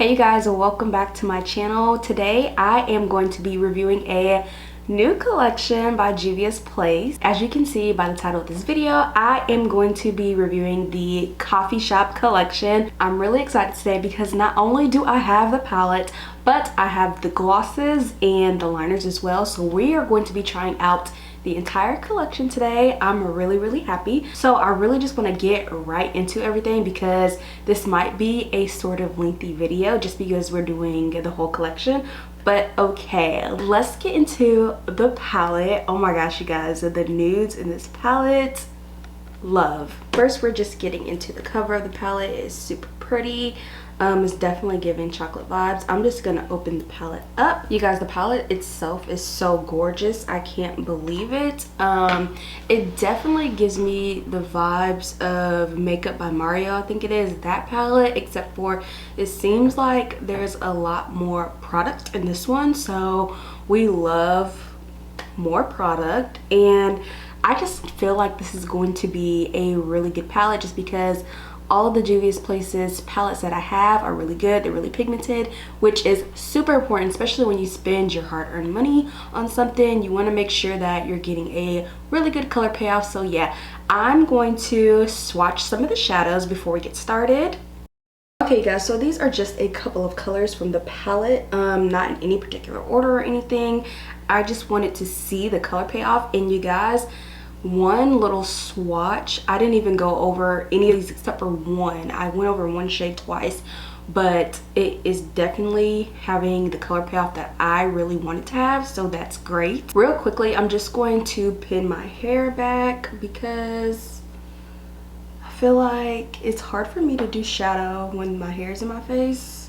Hey you guys, welcome back to my channel. Today I am going to be reviewing a new collection by Juvia'S. As you can see by the title of this video, I am going to be reviewing the coffee shop collection. I'm really excited today because not only do I have the palette, but I have the glosses and the liners as well. So we are going to be trying out the entire collection today. I'm really happy. So I really just want to get right into everything because this might be a sort of lengthy video just because we're doing the whole collection. But okay, let's get into the palette. Oh my gosh, you guys, the nudes in this palette, love. First, we're just getting into the cover of the palette. It's super pretty. It's definitely giving chocolate vibes. I'm just gonna open the palette up. You guys, the palette itself is so gorgeous. I can't believe it. It definitely gives me the vibes of Makeup by Mario, I think it is, that palette, except for it seems like there's a lot more product in this one. So we love more product, and I just feel like this is going to be a really good palette just because all of the Juvia'S palettes that I have are really good. They're really pigmented, which is super important, especially when you spend your hard-earned money on something. You want to make sure that you're getting a really good color payoff. So yeah, I'm going to swatch some of the shadows before we get started. Okay guys, so these are just a couple of colors from the palette, not in any particular order or anything. I just wanted to see the color payoff, and you guys, one little swatch, I didn't even go over any of these except for one. I went over one shade twice, but it is definitely having the color payoff that I really wanted to have, so that's great. Real quickly, I'm just going to pin my hair back because I feel like it's hard for me to do shadow when my hair's in my face,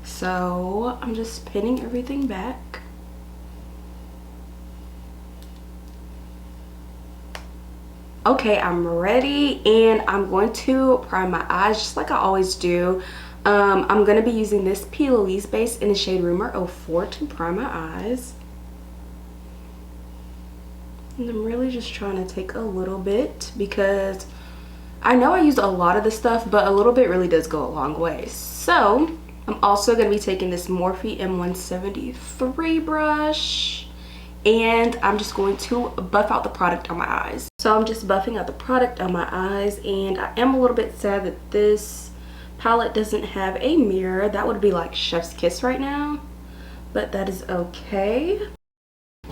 so I'm just pinning everything back. Okay, I'm ready, and I'm going to prime my eyes just like I always do. I'm going to be using this P. Louise base in the shade Rumor 04 to prime my eyes. And I'm really just trying to take a little bit because I know I use a lot of this stuff, but a little bit really does go a long way. So I'm also going to be taking this Morphe M173 brush, and I'm just going to buff out the product on my eyes. So I'm just buffing out the product on my eyes, and I am a little bit sad that this palette doesn't have a mirror. That would be like chef's kiss right now, but that is okay.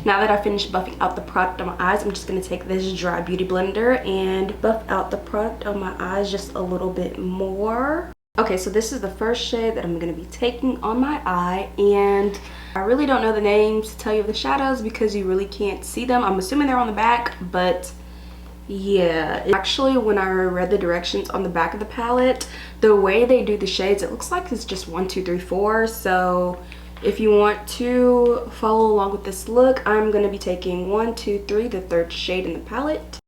Now that I finished buffing out the product on my eyes, I'm just going to take this dry beauty blender and buff out the product on my eyes just a little bit more. Okay, so this is the first shade that I'm going to be taking on my eye, and I really don't know the names to tell you the shadows because you really can't see them. I'm assuming they're on the back, but yeah. Actually, when I read the directions on the back of the palette, the way they do the shades, it looks like it's just 1, 2, 3, 4. So if you want to follow along with this look, I'm going to be taking 1, 2, 3, the third shade in the palette.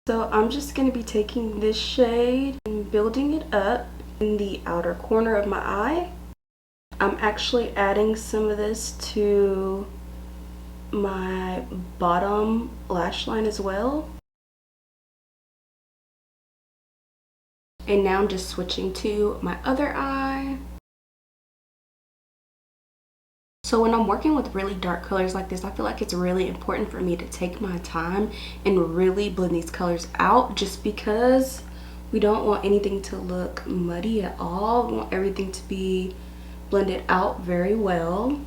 So I'm just going to be taking this shade and building it up in the outer corner of my eye. I'm actually adding some of this to my bottom lash line as well. And now I'm just switching to my other eye. So when I'm working with really dark colors like this, I feel like it's really important for me to take my time and really blend these colors out, just because we don't want anything to look muddy at all. We want everything to be blended out very well.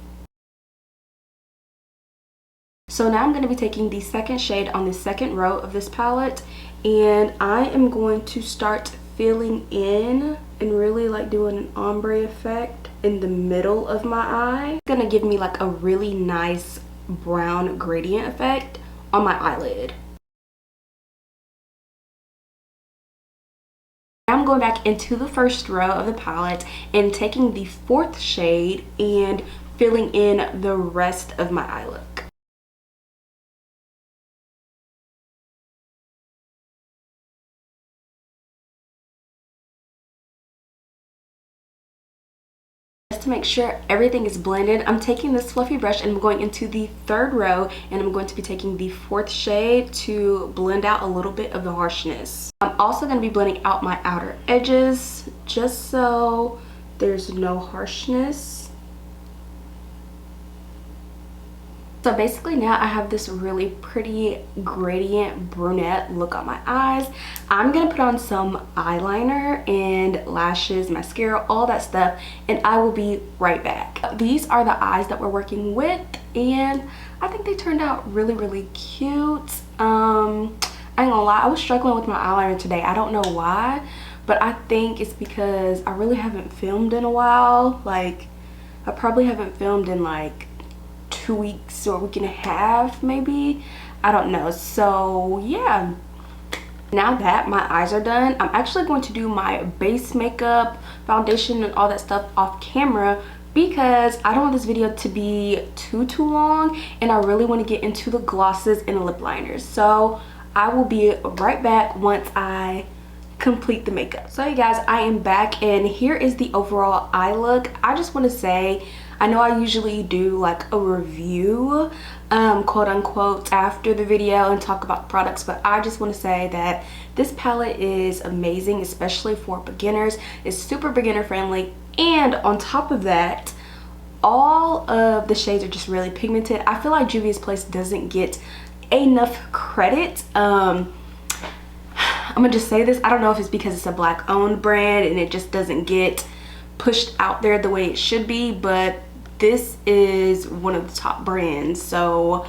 So now I'm going to be taking the second shade on the second row of this palette, and I am going to start filling in and really like doing an ombre effect in the middle of my eye. It's going to give me like a really nice brown gradient effect on my eyelid. I'm going back into the first row of the palette and taking the fourth shade and filling in the rest of my eye look. Just to make sure everything is blended, I'm taking this fluffy brush and I'm going into the third row, and I'm going to be taking the fourth shade to blend out a little bit of the harshness. I'm also going to be blending out my outer edges just so there's no harshness. So basically now I have this really pretty gradient brunette look on my eyes. I'm gonna put on some eyeliner and lashes, mascara, all that stuff, and I will be right back. These are the eyes that we're working with, and I think they turned out really cute. I ain't gonna lie, I was struggling with my eyeliner today. I don't know why, but I think it's because I really haven't filmed in a while. Like, I probably haven't filmed in like 2 weeks or a week and a half maybe. I don't know. So yeah, now that my eyes are done, I'm actually going to do my base makeup, foundation, and all that stuff off camera because I don't want this video to be too long, and I really want to get into the glosses and lip liners. So I will be right back once I complete the makeup. So you guys, I am back, and here is the overall eye look. I just want to say, I know I usually do like a review, quote unquote, after the video and talk about the products, but I just want to say that this palette is amazing, especially for beginners. It's super beginner friendly, and on top of that, all of the shades are just really pigmented. I feel like Juvia'S doesn't get enough credit. I'm gonna just say this, I don't know if it's because it's a black owned brand and it just doesn't get pushed out there the way it should be, but this is one of the top brands. So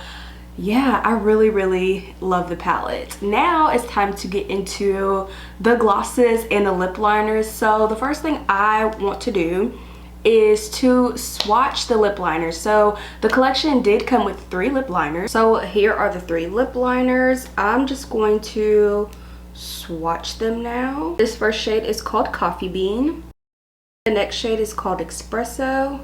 yeah, I really love the palette. Now it's time to get into the glosses and the lip liners. So the first thing I want to do is to swatch the lip liners. So the collection did come with 3 lip liners. So here are the 3 lip liners. I'm just going to swatch them now. This first shade is called Coffee Bean. The next shade is called Espresso.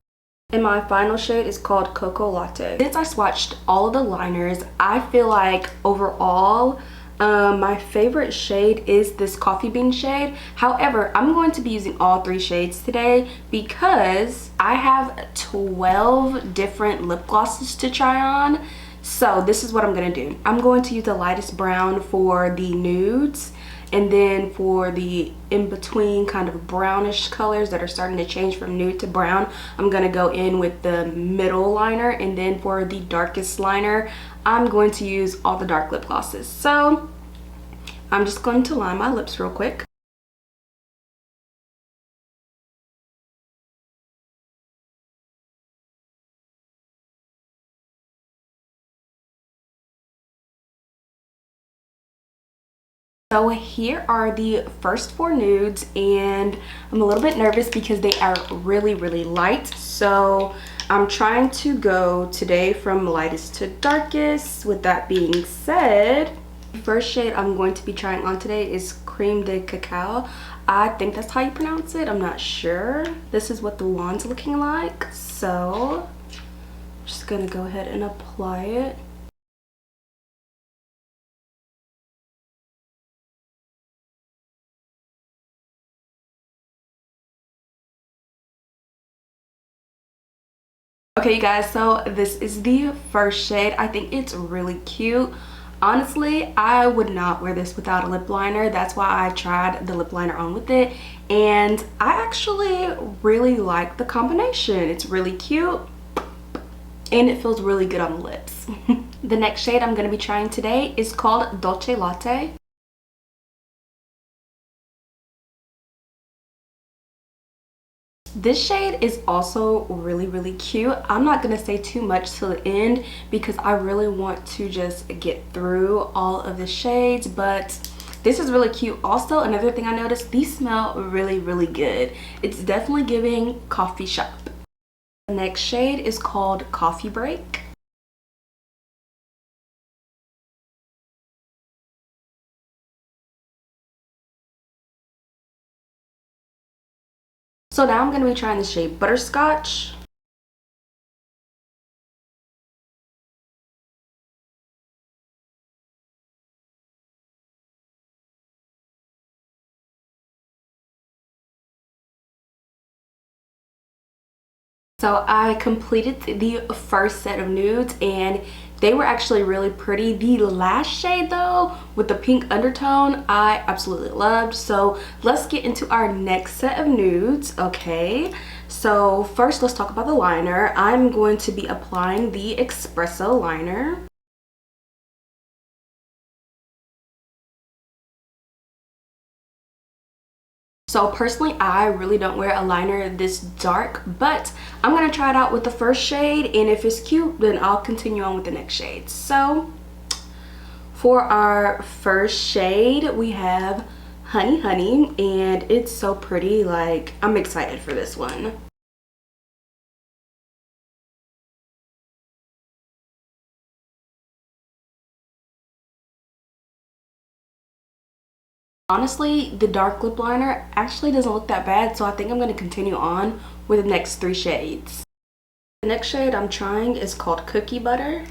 And my final shade is called Cocoa Latte. Since I swatched all of the liners, I feel like overall my favorite shade is this Coffee Bean shade. However, I'm going to be using all 3 shades today because I have 12 different lip glosses to try on. So this is what I'm going to do. I'm going to use the lightest brown for the nudes, and then for the in-between kind of brownish colors that are starting to change from nude to brown, I'm going to go in with the middle liner, and then for the darkest liner, I'm going to use all the dark lip glosses. So I'm just going to line my lips real quick. So here are the first 4 nudes, and I'm a little bit nervous because they are really light. So I'm trying to go today from lightest to darkest. With that being said, the first shade I'm going to be trying on today is Creme de Cacao. I think that's how you pronounce it. I'm not sure. This is what the wand's looking like. So I'm just gonna go ahead and apply it. Okay you guys, so this is the first shade. I think it's really cute. Honestly, I would not wear this without a lip liner. That's why I tried the lip liner on with it, and I actually really like the combination. It's really cute and it feels really good on the lips. The next shade I'm going to be trying today is called Dolce Latte. This shade is also really cute. I'm not gonna say too much till the end because I really want to just get through all of the shades, but this is really cute. Also, another thing I noticed, these smell really good. It's definitely giving coffee shop. The next shade is called Coffee Break. So now I'm going to be trying the shade Butterscotch. So I completed the first set of nudes, and They were actually really pretty. The last shade though, with the pink undertone, I absolutely loved. So let's get into our next set of nudes. Okay, so first let's talk about the liner. I'm going to be applying the espresso liner. So personally, I really don't wear a liner this dark, but I'm gonna try it out with the first shade, and if it's cute, then I'll continue on with the next shade. So for our first shade, we have Honey Honey, and it's so pretty. Like, I'm excited for this one. Honestly, the dark lip liner actually doesn't look that bad, so I think I'm going to continue on with the next 3 shades. The next shade I'm trying is called Cookie Butter.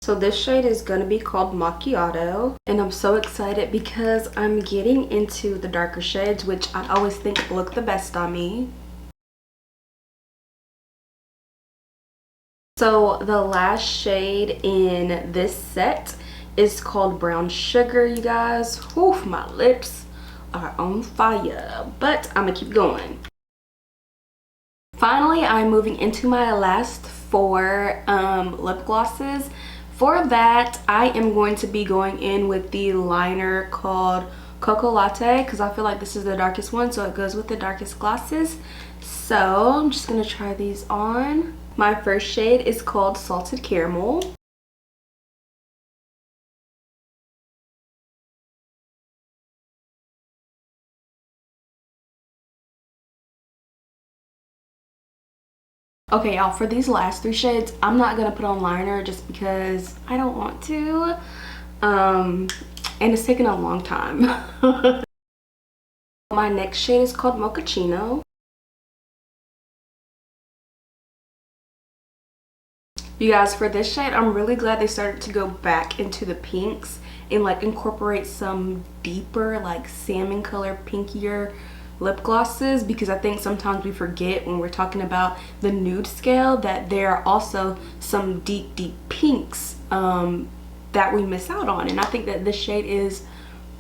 So this shade is going to be called Macchiato, and I'm so excited because I'm getting into the darker shades, which I always think look the best on me. So the last shade in this set is called Brown Sugar, you guys. Whew, my lips are on fire, but I'm gonna keep going. Finally, I'm moving into my last 4 lip glosses. For that, I am going to be going in with the liner called Cocoa Latte, because I feel like this is the darkest one, so it goes with the darkest glosses. So I'm just gonna try these on. My first shade is called Salted Caramel. Okay, y'all, for these last 3 shades, I'm not gonna put on liner just because I don't want to. And it's taking a long time. My next shade is called Mochaccino. You guys, for this shade, I'm really glad they started to go back into the pinks and like incorporate some deeper, like salmon color, pinkier lip glosses, because I think sometimes we forget when we're talking about the nude scale that there are also some deep pinks that we miss out on, and I think that this shade is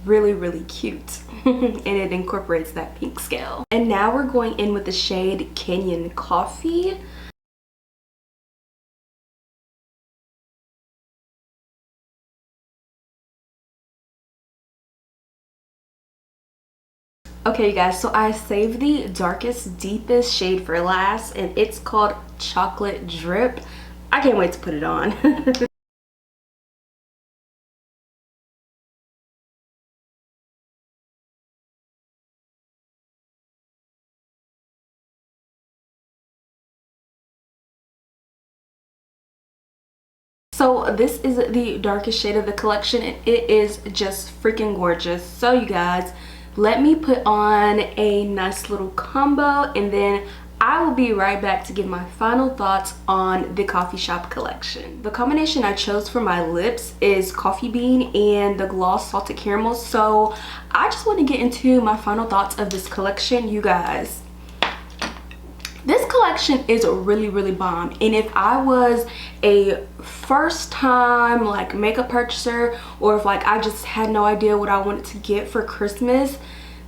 really cute and it incorporates that pink scale. And now we're going in with the shade Kenyan Koffee. Okay, you guys, so I saved the darkest, deepest shade for last, and it's called Chocolate Drip. I can't wait to put it on. So this is the darkest shade of the collection, and it is just freaking gorgeous. So you guys, let me put on a nice little combo, and then I will be right back to give my final thoughts on the Coffee Shop collection. The combination I chose for my lips is Coffee Bean and the Gloss Salted Caramel. So I just want to get into my final thoughts of this collection, you guys. This collection is really bomb, and if I was a first time like makeup purchaser, or if like I just had no idea what I wanted to get for Christmas,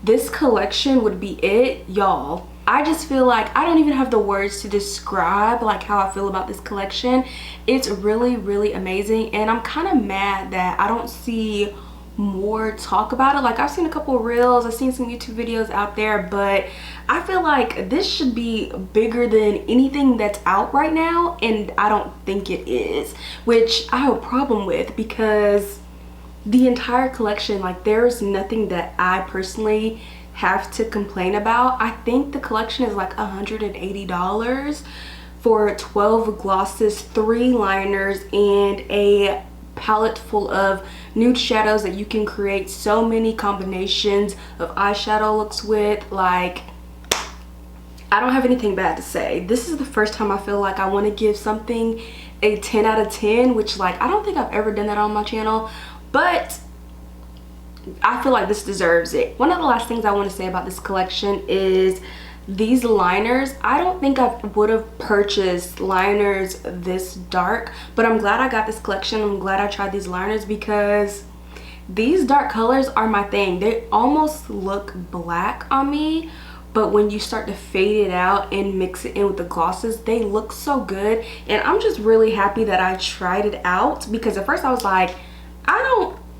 this collection would be it, y'all. I just feel like I don't even have the words to describe like how I feel about this collection. It's really amazing, and I'm kind of mad that I don't see more talk about it. Like, I've seen a couple reels, I've seen some YouTube videos out there, but I feel like this should be bigger than anything that's out right now, and I don't think it is, which I have a problem with, because the entire collection, like, there's nothing that I personally have to complain about. I think the collection is like $180 for 12 glosses, 3 liners, and a palette full of nude shadows that you can create so many combinations of eyeshadow looks with. Like, I don't have anything bad to say. This is the first time I feel like I want to give something a 10 out of 10, which, like, I don't think I've ever done that on my channel, but I feel like this deserves it. One of the last things I want to say about this collection is these liners. I don't think I would have purchased liners this dark, but I'm glad I got this collection. I'm glad I tried these liners because these dark colors are my thing. They almost look black on me, but when you start to fade it out and mix it in with the glosses, they look so good. And I'm just really happy that I tried it out, because at first I was like,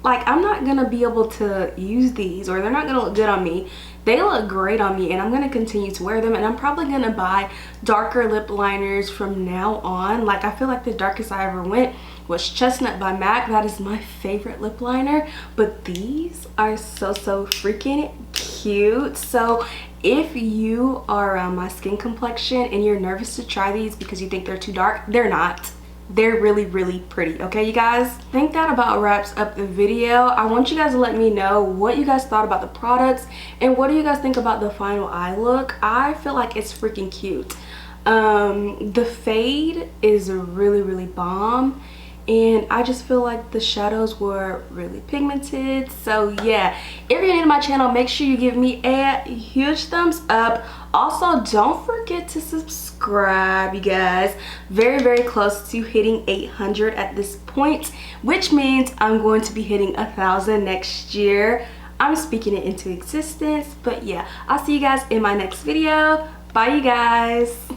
I'm not gonna be able to use these, or they're not gonna look good on me. They look great on me, and I'm gonna continue to wear them, and I'm probably gonna buy darker lip liners from now on. Like, I feel like the darkest I ever went was Chestnut by MAC. That is my favorite lip liner, but these are so freaking cute. So if you are around my skin complexion and you're nervous to try these because you think they're too dark, they're not. They're really pretty, okay, you guys? I think that about wraps up the video. I want you guys to let me know what you guys thought about the products, and what do you guys think about the final eye look. I feel like it's freaking cute. The fade is really bomb, and I just feel like the shadows were really pigmented. So yeah, if you're new to my channel, make sure you give me a huge thumbs up. Also, don't forget to subscribe, you guys. Very close to hitting 800 at this point, which means I'm going to be hitting 1,000 next year. I'm speaking it into existence. But yeah, I'll see you guys in my next video. Bye, you guys.